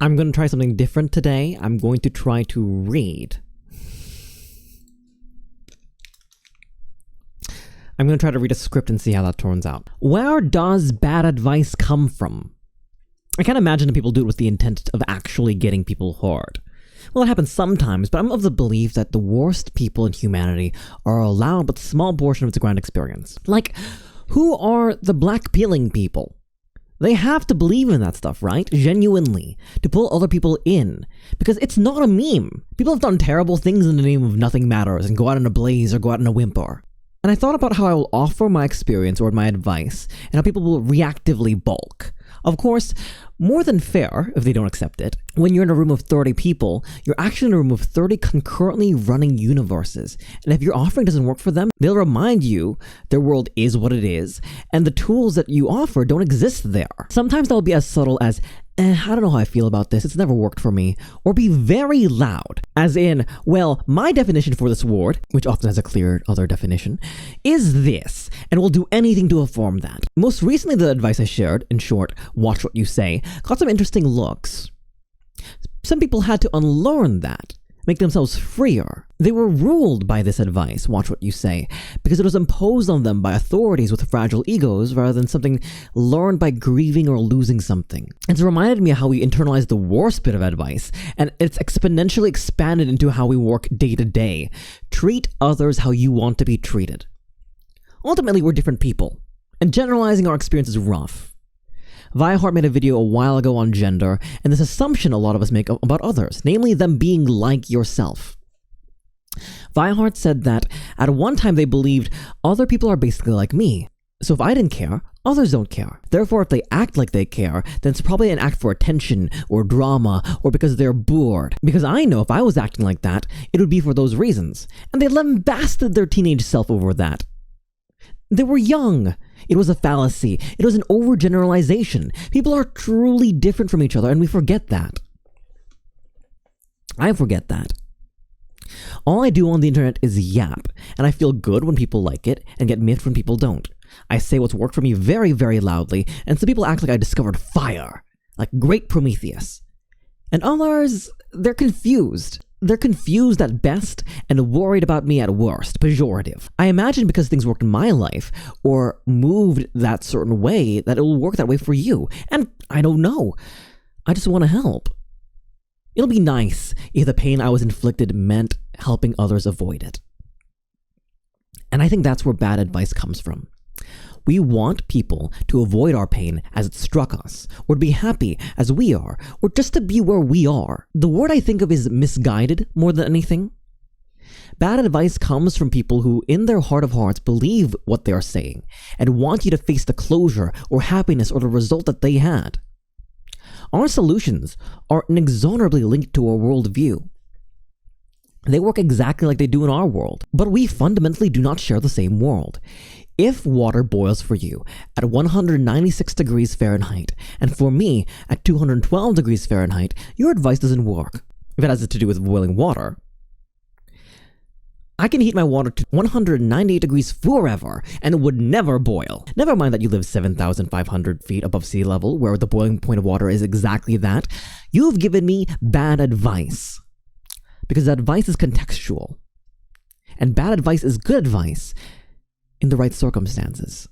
I'm going to try something different today. I'm going to try to read. I'm going to try to read a script and see how that turns out. Where does bad advice come from? I can't imagine that people do it with the intent of actually getting people hurt. Well, it happens sometimes, but I'm of the belief that the worst people in humanity are allowed but a small portion of its grand experience. Like, who are the black peeling people? They have to believe in that stuff, right? Genuinely. To pull other people in. Because it's not a meme. People have done terrible things in the name of nothing matters and go out in a blaze or go out in a whimper. And I thought about how I will offer my experience or my advice and how people will reactively balk. Of course, more than fair if they don't accept it. When you're in a room of 30 people, you're actually in a room of 30 concurrently running universes. And if your offering doesn't work for them, they'll remind you their world is what it is, and the tools that you offer don't exist there. Sometimes they'll be as subtle as, I don't know how I feel about this, it's never worked for me, or be very loud, as in, well, my definition for this word, which often has a clear other definition, is this, and will do anything to affirm that. Most recently, the advice I shared, in short, watch what you say, got some interesting looks. Some people had to unlearn that, make themselves freer. They were ruled by this advice, watch what you say, because it was imposed on them by authorities with fragile egos rather than something learned by grieving or losing something. It's reminded me of how we internalize the worst bit of advice, and it's exponentially expanded into how we work day to day. Treat others how you want to be treated. Ultimately, we're different people, and generalizing our experience is rough. Viahart made a video a while ago on gender, and this assumption a lot of us make about others, namely them being like yourself. Viahart said that at one time they believed other people are basically like me. So if I didn't care, others don't care. Therefore, if they act like they care, then it's probably an act for attention or drama or because they're bored. Because I know if I was acting like that, it would be for those reasons. And they lambasted their teenage self over that. They were young. It was a fallacy. It was an overgeneralization. People are truly different from each other, and we forget that. I forget that. All I do on the internet is yap, and I feel good when people like it, and get miffed when people don't. I say what's worked for me very, very loudly, and some people act like I discovered fire, like great Prometheus. And others, they're confused. They're confused at best and worried about me at worst, pejorative. I imagine because things worked in my life or moved that certain way that it will work that way for you. And I don't know. I just want to help. It'll be nice if the pain I was inflicted meant helping others avoid it. And I think that's where bad advice comes from. We want people to avoid our pain as it struck us, or to be happy as we are, or just to be where we are. The word I think of is misguided more than anything. Bad advice comes from people who, in their heart of hearts, believe what they are saying, and want you to face the closure, or happiness, or the result that they had. Our solutions are inexorably linked to our worldview. They work exactly like they do in our world, but we fundamentally do not share the same world. If water boils for you at 196 degrees Fahrenheit, and for me at 212 degrees Fahrenheit, your advice doesn't work. If it has to do with boiling water. I can heat my water to 198 degrees forever, and it would never boil. Never mind that you live 7,500 feet above sea level, where the boiling point of water is exactly that. You've given me bad advice. Because advice is contextual. And bad advice is good advice in the right circumstances.